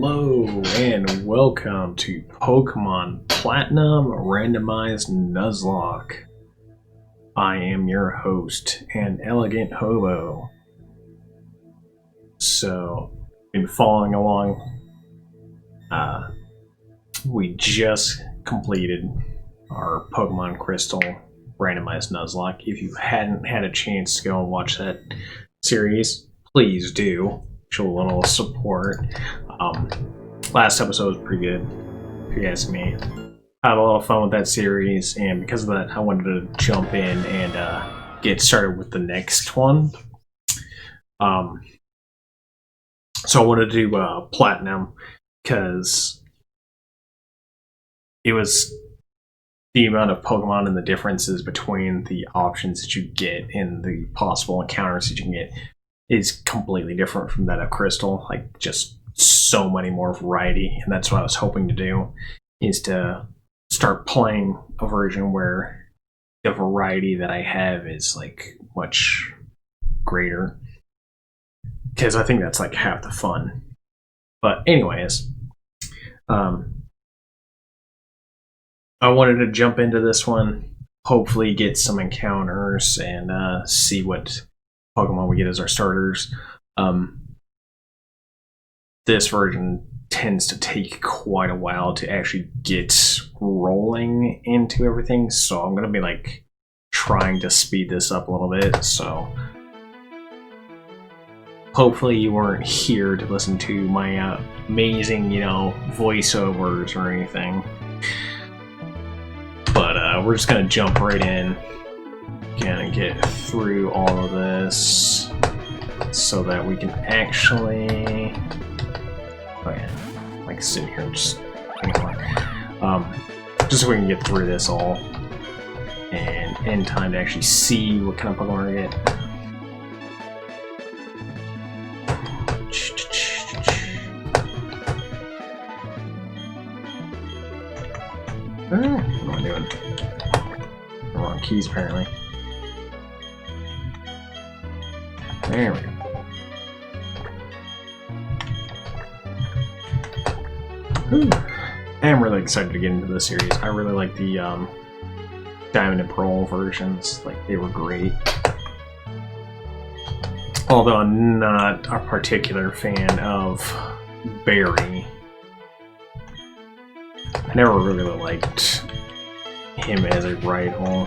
Hello and welcome to Pokemon Platinum Randomized Nuzlocke. I am your host, an Elegant Hobo. So, been following along. We just completed our Pokemon Crystal Randomized Nuzlocke. If you hadn't had a chance to go and watch that series, please do. Show a little support. Last episode was pretty good, if you ask me. I had a lot of fun with that series, and because of that, I wanted to jump in and get started with the next one. So I wanted to do Platinum, because it was the amount of Pokemon and the differences between the options that you get and the possible encounters that you can get is completely different from that of Crystal. Like, just so many more variety, and that's what I was hoping to do, is to start playing a version where the variety that I have is like much greater, because I think that's like half the fun. But anyways, I wanted to jump into this one, hopefully get some encounters and see what Pokemon we get as our starters. This version tends to take quite a while to actually get rolling into everything, so I'm going to be like trying to speed this up a little bit. So hopefully you weren't here to listen to my amazing, voiceovers or anything. But we're just going to jump right in and get through all of this so that we can actually... Oh yeah, like sit here and just so we can get through this all and in time to actually see what kind of Pokemon we get. What am I doing? The wrong keys apparently. There we go. I'm really excited to get into this series. I really like the Diamond and Pearl versions. Like, they were great. Although I'm not a particular fan of Barry. I never really liked him as a rival.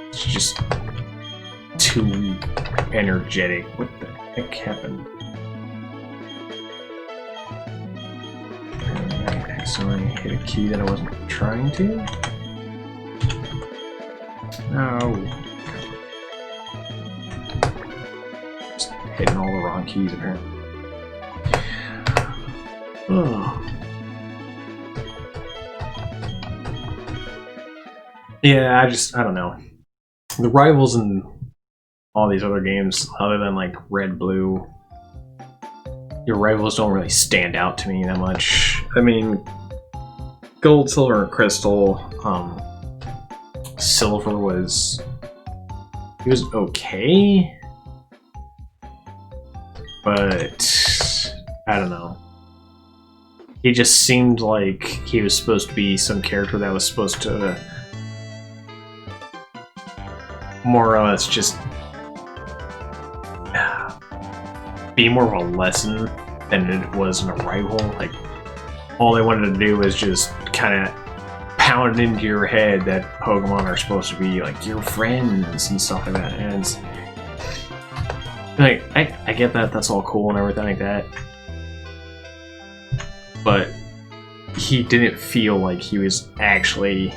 It's just too energetic. What the heck happened? So I hit a key that I wasn't trying to. No. Just hitting all the wrong keys apparently. Oh. Yeah, I don't know. The rivals in all these other games, other than like Red, Blue, your rivals don't really stand out to me that much. I mean, Gold, Silver, and Crystal. Silver was... he was okay, but I don't know. He just seemed like he was supposed to be some character that was supposed to more or less just be more of a lesson than it was in a rival. Like, all they wanted to do was just kind of pound it into your head that Pokemon are supposed to be like your friends and stuff like that. And it's like, I get that, that's all cool and everything like that, but he didn't feel like he was actually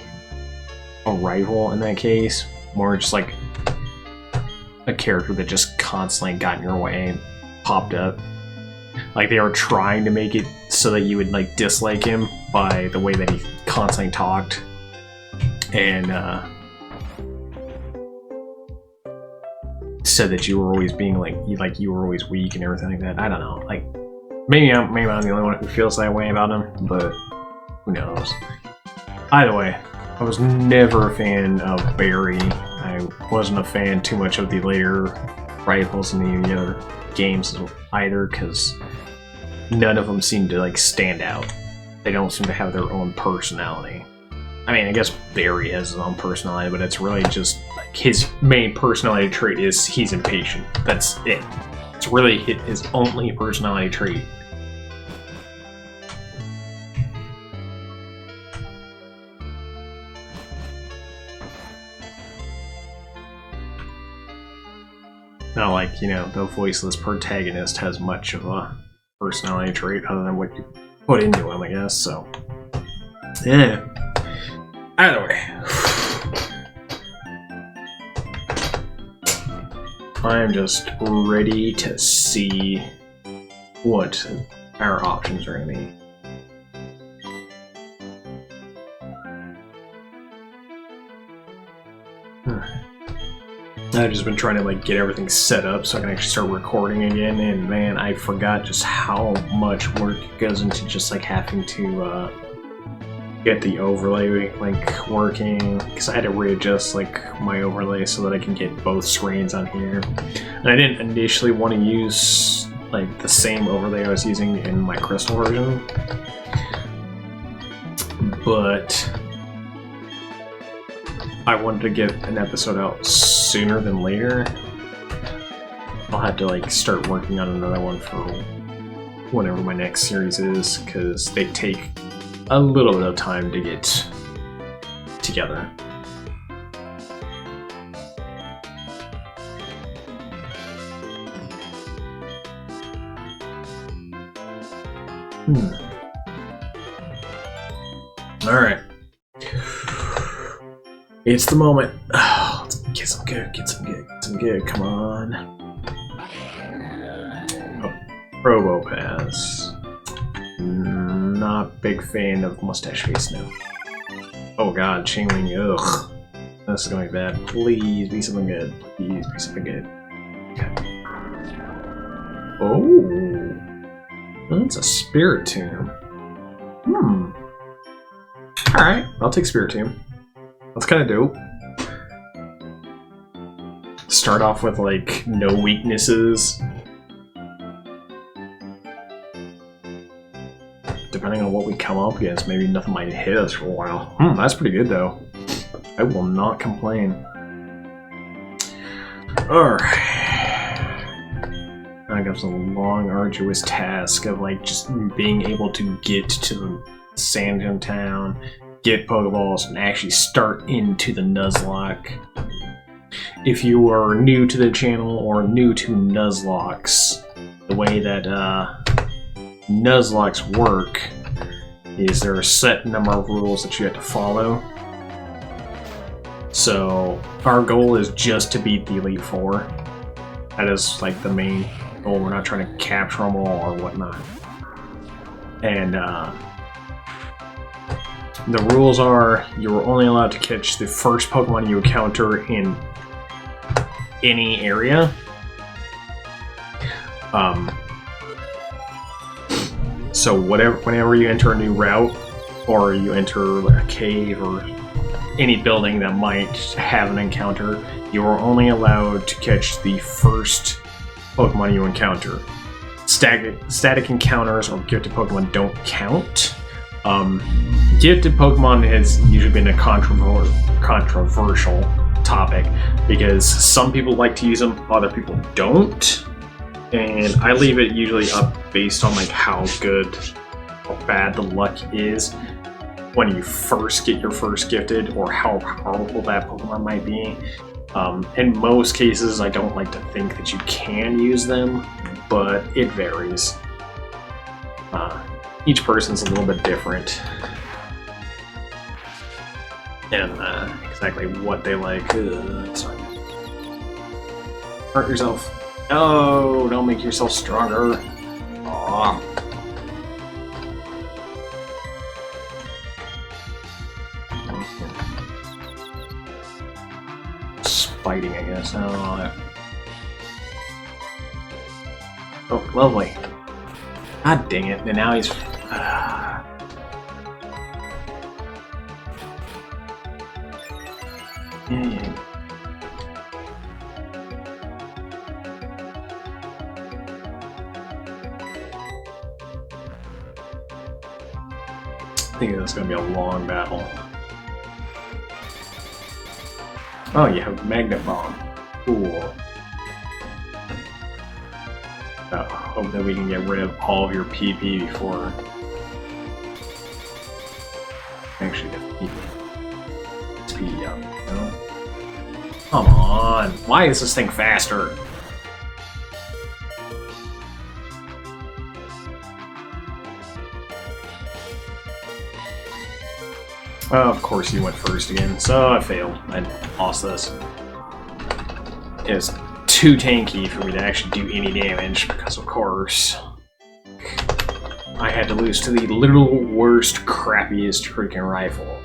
a rival in that case. More just like a character that just constantly got in your way and popped up. Like, they were trying to make it so that you would like dislike him by the way that he constantly talked and said that you were always being like you were always weak and everything like that. I don't know. Like, maybe I'm the only one who feels that way about him, but who knows? Either way, I was never a fan of Barry. I wasn't a fan too much of the later rivals in the other games either, because none of them seem to like stand out. They don't seem to have their own personality. I mean, I guess Barry has his own personality, but it's really just like his main personality trait is he's impatient. That's it. It's really his only personality trait. Not like, you know, the voiceless protagonist has much of a personality trait other than what you put into him, I guess, so. Yeah. Either way. I'm just ready to see what our options are going to be. I've just been trying to like get everything set up so I can actually start recording again, and man, I forgot just how much work goes into just like having to get the overlay like working, because I had to readjust like my overlay so that I can get both screens on here. And I didn't initially want to use like the same overlay I was using in my Crystal version, but I wanted to get an episode out sooner than later. I'll have to like start working on another one for whenever my next series is, because they take a little bit of time to get together. Alright. It's the moment. Oh, let's get some good, get some good, get some good. Come on. Oh, Robo Pass. Not big fan of Mustache Face now. Oh god, Chainwing, ugh. This is gonna be bad. Please be something good. Please be something good. Okay. Oh. That's a Spirit Tomb. Alright, I'll take Spirit Tomb. That's kind of dope. Start off with like no weaknesses. Depending on what we come up against, maybe nothing might hit us for a while. That's pretty good though. I will not complain. Alright. Now comes a long, arduous task of like just being able to get to Sandgem Town, get Pokeballs, and actually start into the Nuzlocke. If you are new to the channel or new to Nuzlocks, the way that Nuzlocks work is there are a set number of rules that you have to follow. So our goal is just to beat the Elite Four. That is like the main goal. We're not trying to capture them all or whatnot. And the rules are you're only allowed to catch the first Pokemon you encounter in any area. So whenever you enter a new route, or you enter a cave or any building that might have an encounter, you are only allowed to catch the first Pokemon you encounter. Static encounters or gifted Pokemon don't count. Gifted Pokemon has usually been a controversial topic because some people like to use them, other people don't. And I leave it usually up based on like how good or bad the luck is when you first get your first gifted, or how powerful that Pokemon might be. In most cases, I don't like to think that you can use them, but it varies. Each person's a little bit different, and exactly what they like. Sorry. Hurt yourself. Oh, don't make yourself stronger. Aww. Fighting, I guess. Oh, lovely. God dang it. And now he's... Yeah. I think that's gonna be a long battle. Oh, you have Magnet Bomb. Cool. Hope that we can get rid of all of your PP before actually defeat speed up, you know? Come on! Why is this thing faster? Oh, of course you went first again, so I failed. I lost this. It was too tanky for me to actually do any damage, because of course I had to lose to the literal worst, crappiest freaking rifle.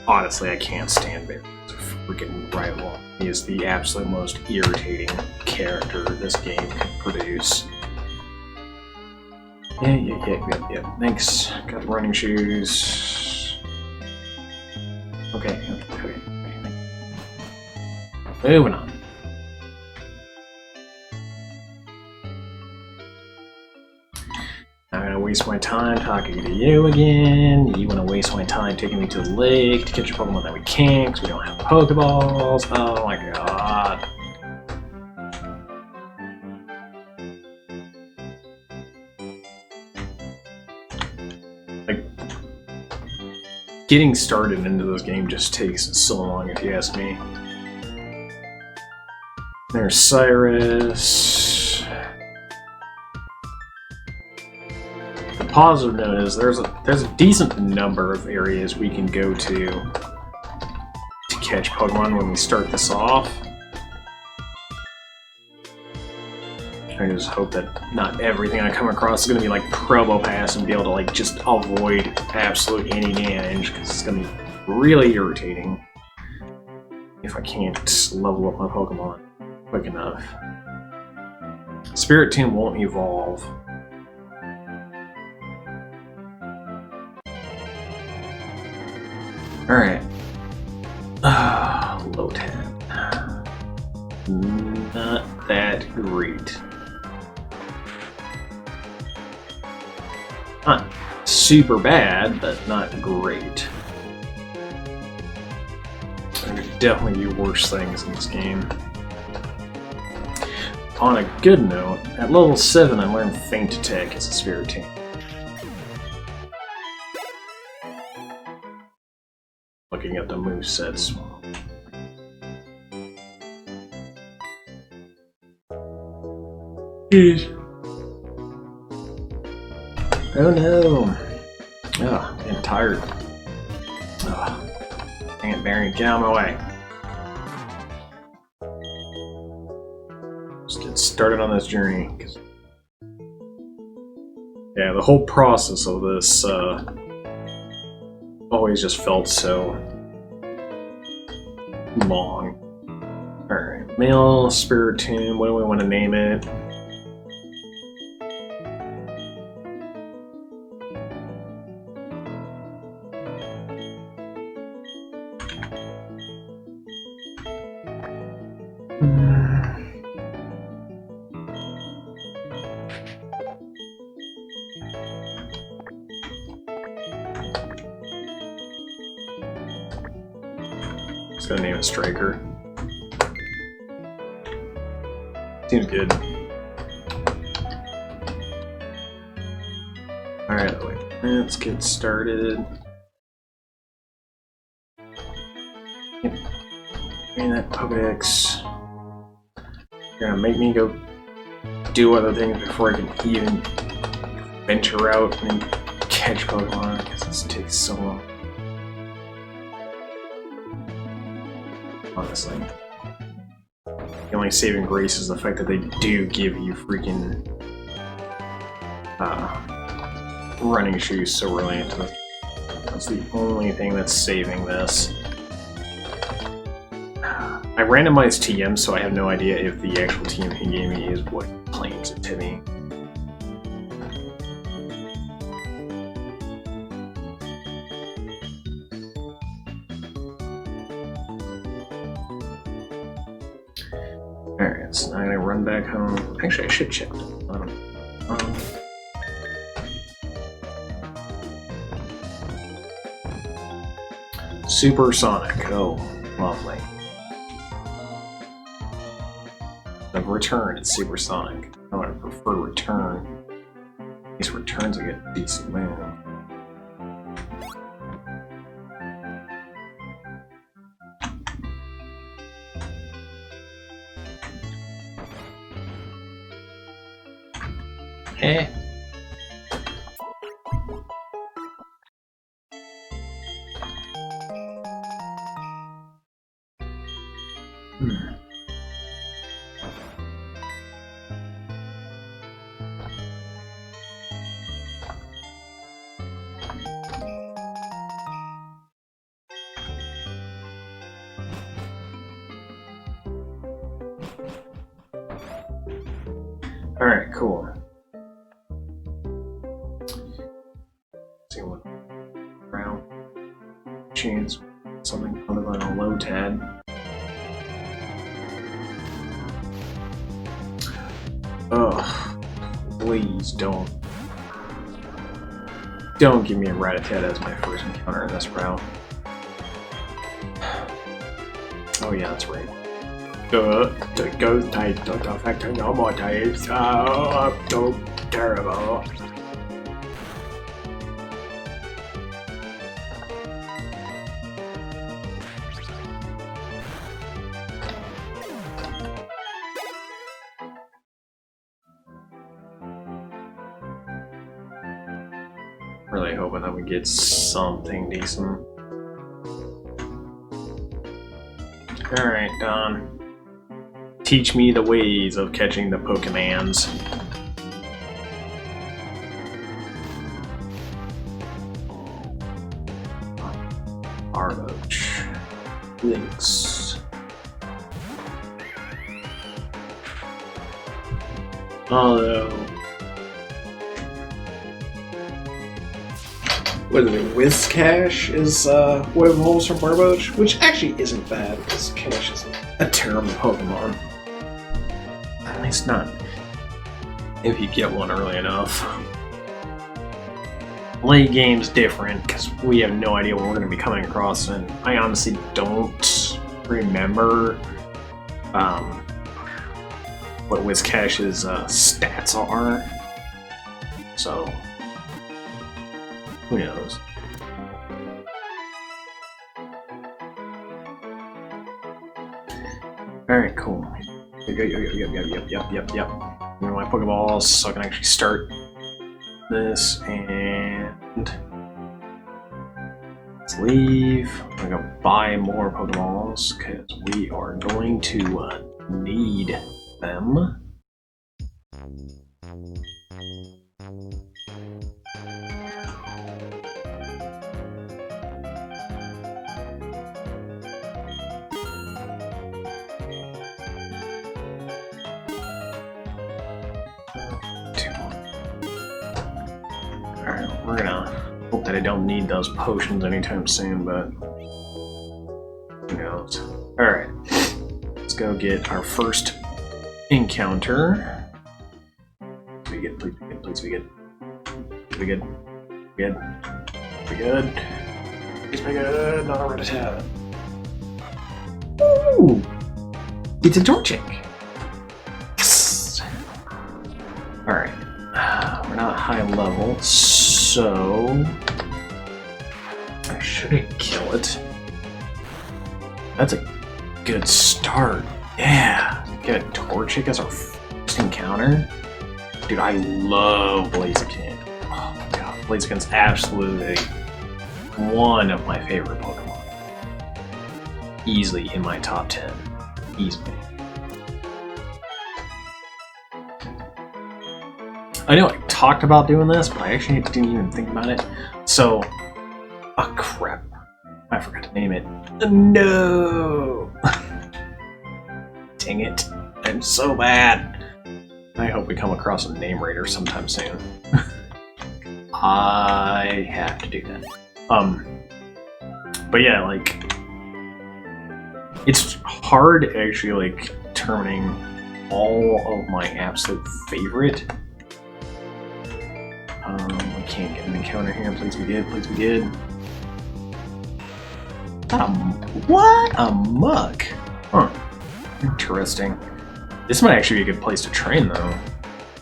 Honestly, I can't stand it. It's a freaking rival. He is the absolute most irritating character this game can produce. Yeah. Thanks. Got the running shoes. Okay. Moving on. I'm gonna waste my time talking to you again. You wanna waste my time taking me to the lake to catch a Pokemon that we can't because we don't have Pokeballs. Oh my god. Like, getting started into this game just takes so long if you ask me. There's Cyrus. The positive note is there's a decent number of areas we can go to catch Pokemon when we start this off. I just hope that not everything I come across is going to be like Probo Pass and be able to like just avoid absolute any damage, because it's going to be really irritating if I can't level up my Pokemon quick enough. Spiritomb won't evolve. Alright. Low tab. Not that great. Not super bad, but not great. There could definitely be worse things in this game. On a good note, at level 7 I learned Feint Attack as a Spiritomb. Looking at the movesets. Oh no! Ugh, I'm tired. Ugh. Dang it, Baron, get out of my way. Let's get started on this journey. Yeah, the whole process of this always just felt so long. Alright, male Spiritomb, what do we want to name it? Gonna name it Striker. Seems good. Alright, let's get started. Yep. And that Pokedex. You're gonna make me go do other things before I can even venture out and catch Pokemon, because this takes so long. Honestly. The only saving grace is the fact that they do give you freaking running shoes so early into this. That's the only thing that's saving this. I randomized TM, so I have no idea if the actual TM he gave me is what claims it to me. Alright, so now I'm gonna run back home. Actually, I should check that. Supersonic. Oh, lovely. The return is supersonic. I would prefer return. At least returns I get decent move. Eh. Alright, cool. Let's see what round chance something other than a low tad. Ugh. Please don't give me a Rat-a-tat as my first encounter in this route. Oh yeah, that's right. The ghost type don't affect no more types. Oh, so terrible. Really hoping that we get something decent. Alright, Don. Teach me the ways of catching the Pokemans. Arboch. Lynx. Although... what is it? Whiscash is what evolves from Arboch, which actually isn't bad because Cash isn't a terrible Pokemon. At least not if you get one early enough. Late game's different because we have no idea what we're going to be coming across, and I honestly don't remember what Whiscash's stats are. So, who knows? Alright, cool. Yep. You know my Pokeballs, so I can actually start this, and let's leave. I'm gonna buy more Pokeballs because we are going to need them. Alright, we're gonna hope that I don't need those potions anytime soon, but who knows. Alright, let's go get our first encounter. Please be good, please be good, please be good. Please be good. Good. Be good. Please be good, not a Rat-a-tat. Ooh! It's a Torchic! Yes! Alright. We're not high level, so I shouldn't kill it. That's a good start. Yeah, get a Torchic as our first encounter. Dude, I love Blaziken. Oh my god, Blaziken's absolutely one of my favorite Pokemon. Easily in my top 10. Easily. I know I talked about doing this, but I actually didn't even think about it. So, oh crap. I forgot to name it. No! Dang it. I'm so bad. I hope we come across a name raider sometime soon. I have to do that. But yeah, like, it's hard actually, like, determining all of my absolute favorite. We can't get an encounter here. Please be good. Please be good. What? A muck? Huh. Interesting. This might actually be a good place to train, though.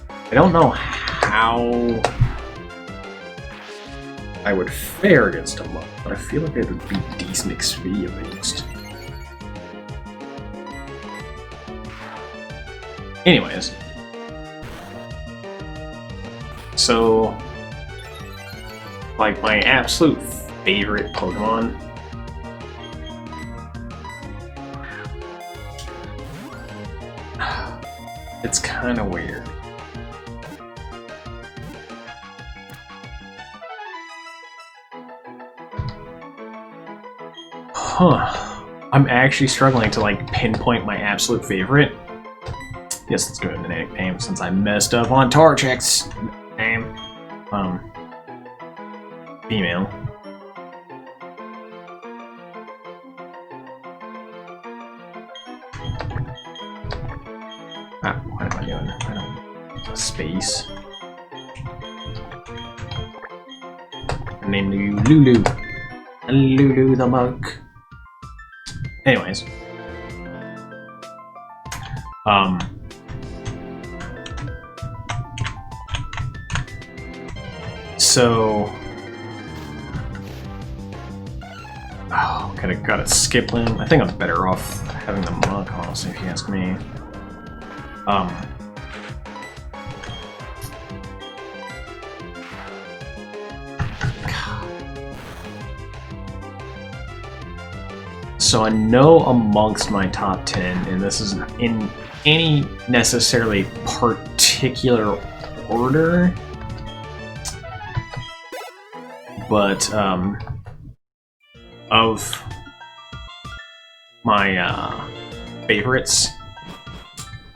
I don't know how I would fare against a muck, but I feel like it would be decent XP at least. Anyways. So, like, my absolute favorite Pokemon it's kind of weird. Huh. I'm actually struggling to, like, pinpoint my absolute favorite. Yes, let's go with the nickname since I messed up on Torchic's name. Female. Ah, what am I doing? I don't... Space. Her name is Lulu. Lulu the mug. Anyways. So... Oh, gotta skip him. I think I'm better off having the monk, honestly, if you ask me. So I know amongst my top 10, and this isn't in any necessarily particular order, but of my favorites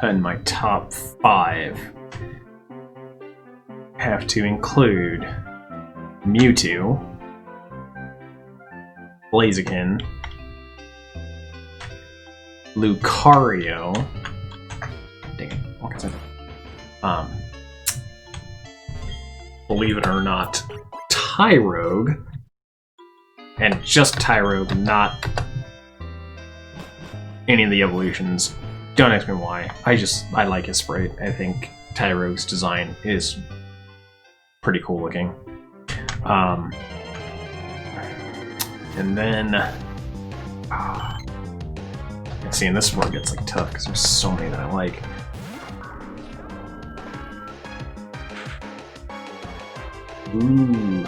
and my top 5 have to include Mewtwo, Blaziken, Lucario, dang it, what can I say? Believe it or not, Tyrogue, and just Tyrogue, not any of the evolutions. Don't ask me why. I like his sprite. I think Tyrogue's design is pretty cool looking. And then, see, and this is where it gets like tough because there's so many that I like. Ooh.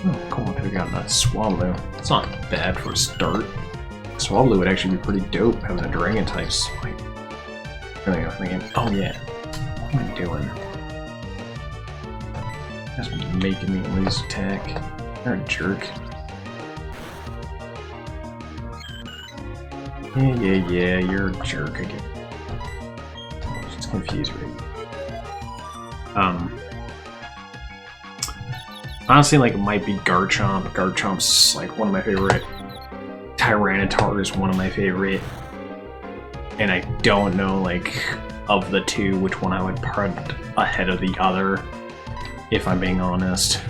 Oh, cool, I could have gotten that Swablu. It's not bad for a start. Swablu would actually be pretty dope having a dragon type swipe. Really, I'm thinking, oh yeah, what am I doing? Just making me lose attack. You're a jerk. Yeah, you're a jerk again. I'm just confused, right? Honestly, like, it might be Garchomp. Garchomp's, like, one of my favorite. Tyranitar is one of my favorite. And I don't know, like, of the two, which one I would put ahead of the other, if I'm being honest.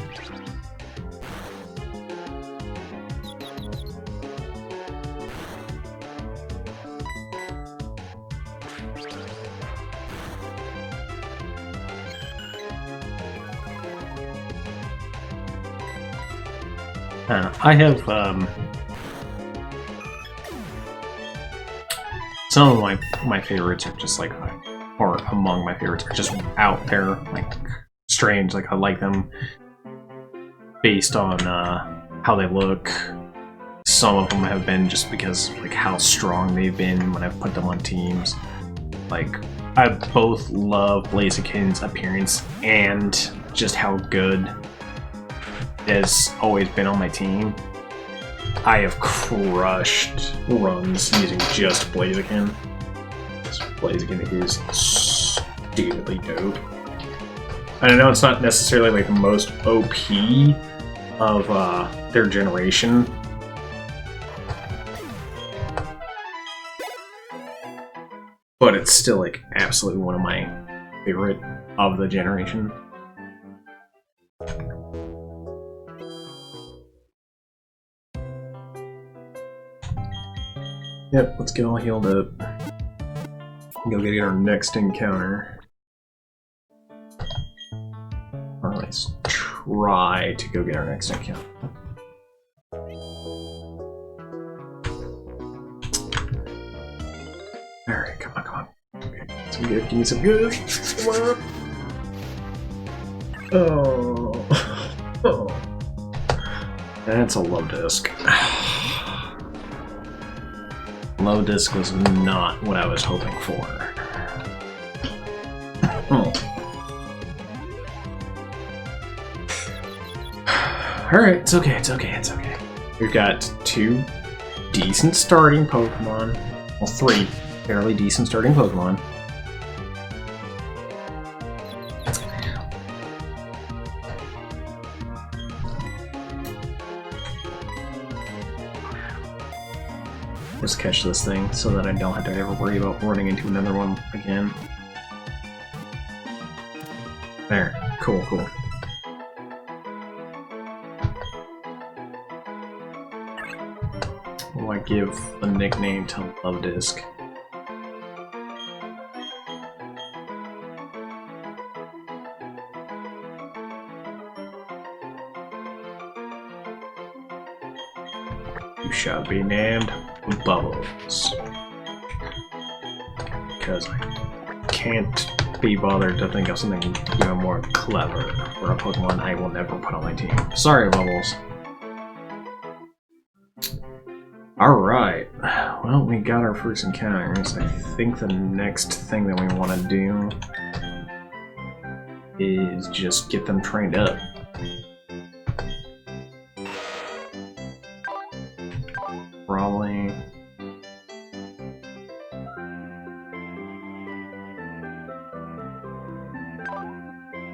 I have some of my favorites are just like, or among my favorites are just out there, like strange. Like I like them based on how they look. Some of them have been just because like how strong they've been when I've put them on teams. Like I both love Blaziken's appearance and just how good has always been on my team. I have crushed runs using just Blaziken. This Blaziken is stupidly dope. And I know it's not necessarily like the most OP of their generation. But it's still like absolutely one of my favorite of the generation. Yep, let's get all healed up. Go get our next encounter. Or let's try to go get our next encounter. Alright, come on. Some good, give me some good. Come on. Oh. That's a low disc. Low disc was not what I was hoping for. Alright, it's okay. We've got 2 decent starting Pokemon. Well, 3 fairly decent starting Pokemon. Just catch this thing so that I don't have to ever worry about running into another one again. There. Cool. What do I give a nickname to Love Disc? You shall be named Bubbles. Because I can't be bothered to think of something even more clever for a Pokemon I will never put on my team. Sorry, Bubbles. Alright. Well, we got our first encounters. I think the next thing that we want to do is just get them trained up. Probably.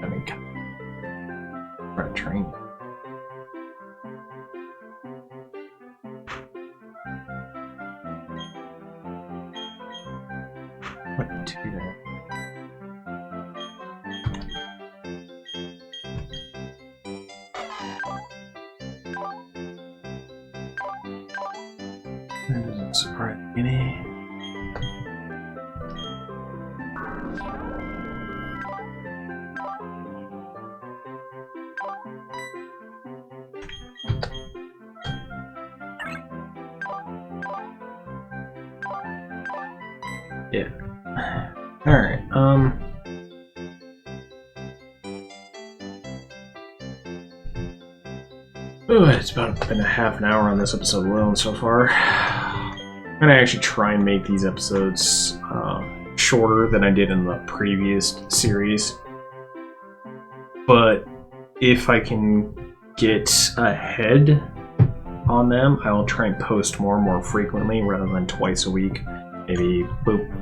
I mean, try to train. What to do that? That doesn't surprise me. Yeah. Alright, oh, it's about been a half an hour on this episode alone so far. I'm gonna actually try and make these episodes shorter than I did in the previous series. But if I can get ahead on them, I will try and post more and more frequently rather than twice a week. Maybe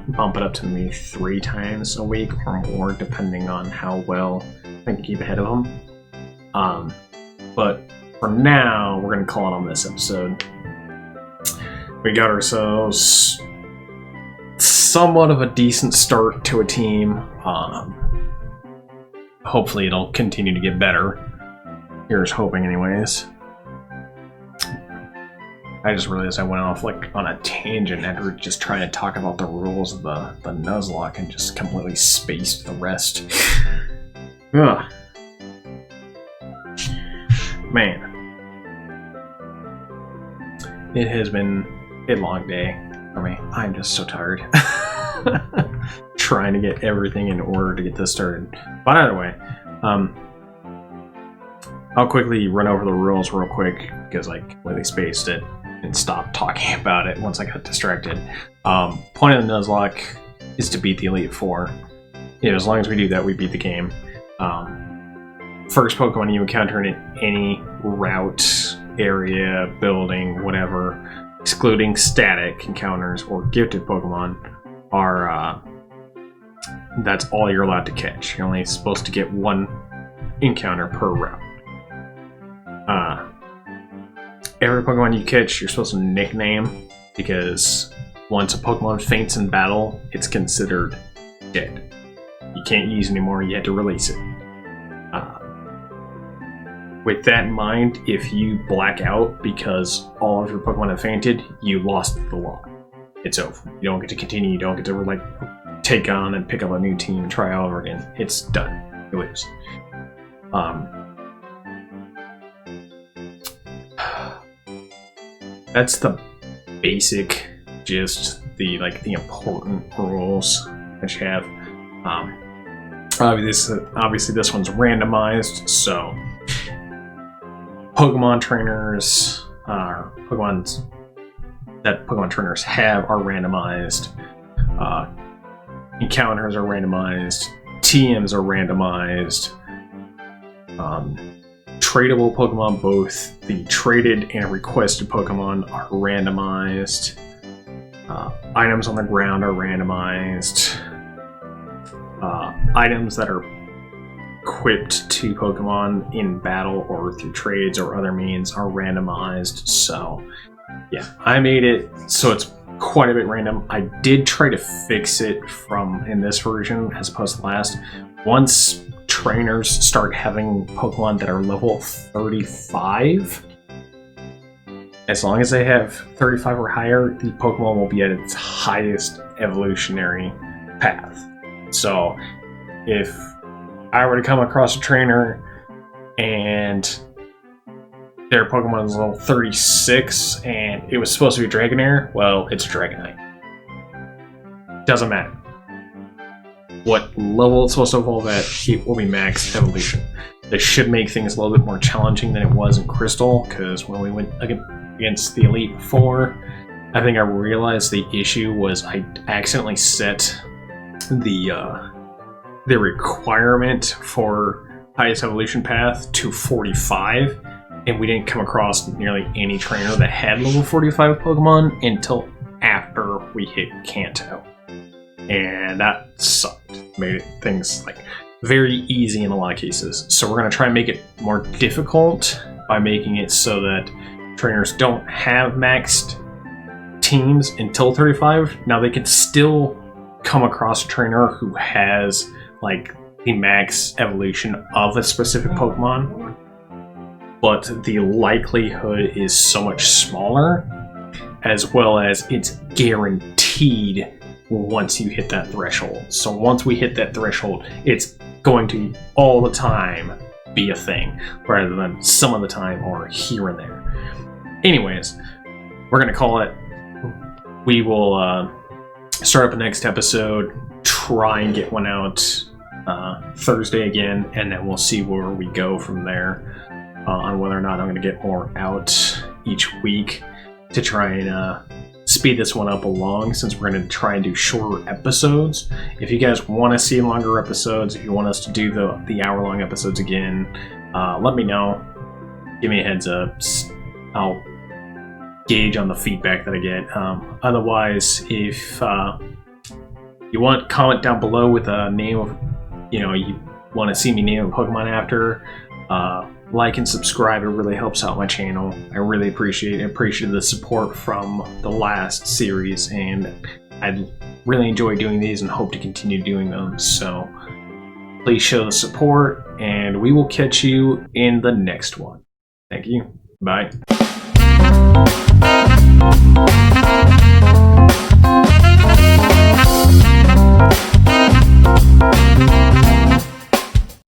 bump it up to maybe 3 times a week or more, depending on how well I can keep ahead of them. But for now, we're going to call it on this episode. We got ourselves somewhat of a decent start to a team. Hopefully it'll continue to get better. Here's hoping anyways. I just realized I went off like on a tangent after just trying to talk about the rules of the Nuzlocke and just completely spaced the rest. Ugh. Man. It has been a long day for me. I'm just so tired. Trying to get everything in order to get this started. But either way, I'll quickly run over the rules real quick because I completely spaced it and stopped talking about it once I got distracted. Point of the Nuzlocke is to beat the Elite Four. You know, as long as we do that, we beat the game. First Pokemon you encounter in any route, area, building, whatever, excluding static encounters or gifted Pokemon, are that's all you're allowed to catch. You're only supposed to get 1 encounter per route. Every Pokemon you catch, you're supposed to nickname, because once a Pokemon faints in battle, it's considered dead. You can't use it anymore, you had to release it. With that in mind, if you black out because all of your Pokemon have fainted, you lost the lot. it's over. You don't get to continue. You don't get to like take on and pick up a new team and try all over again. It's done. You lose. That's the basic, just the important rules that you have. Obviously this one's randomized, so Pokemon trainers, that Pokemon trainers have are randomized. Encounters are randomized. TMs are randomized. Tradable Pokemon, both the traded and requested Pokemon, are randomized. Items on the ground are randomized. Items that are equipped to Pokemon in battle or through trades or other means are randomized. So, yeah, I made it so it's quite a bit random. I did try to fix it in this version as opposed to last. Once trainers start having Pokemon that are level 35, as long as they have 35 or higher, the Pokemon will be at its highest evolutionary path. So if I were to come across a trainer and their Pokemon is level 36 and it was supposed to be Dragonair, well, it's Dragonite. Doesn't matter what level it's supposed to evolve at, it will be max evolution. This should make things a little bit more challenging than it was in Crystal, because when we went against the Elite Four, I think I realized the issue was I accidentally set the requirement for highest evolution path to 45, and we didn't come across nearly any trainer that had level 45 Pokemon until after we hit Kanto. And that sucked. Made things very easy in a lot of cases. So we're going to try and make it more difficult by making it so that trainers don't have maxed teams until 35. Now they can still come across a trainer who has the max evolution of a specific Pokemon, but the likelihood is so much smaller, as well as it's guaranteed once you hit that threshold. So once we hit that threshold, it's going to all the time be a thing, rather than some of the time or here and there. Anyways, we're going to call it. We will start up the next episode, try and get one out Thursday again, and then we'll see where we go from there on whether or not I'm going to get more out each week to try and speed this one up along, since we're going to try and do shorter episodes. If you guys want to see longer episodes, if you want us to do the hour-long episodes again, let me know. Give me a heads up. I'll gauge on the feedback that I get. Otherwise, if you want, comment down below with a name of, you want to see me name a Pokemon after. Like and subscribe, it really helps out my channel. I really appreciate the support from the last series, and I really enjoy doing these and hope to continue doing them. So please show the support, and we will catch you in the next one. Thank you. Bye.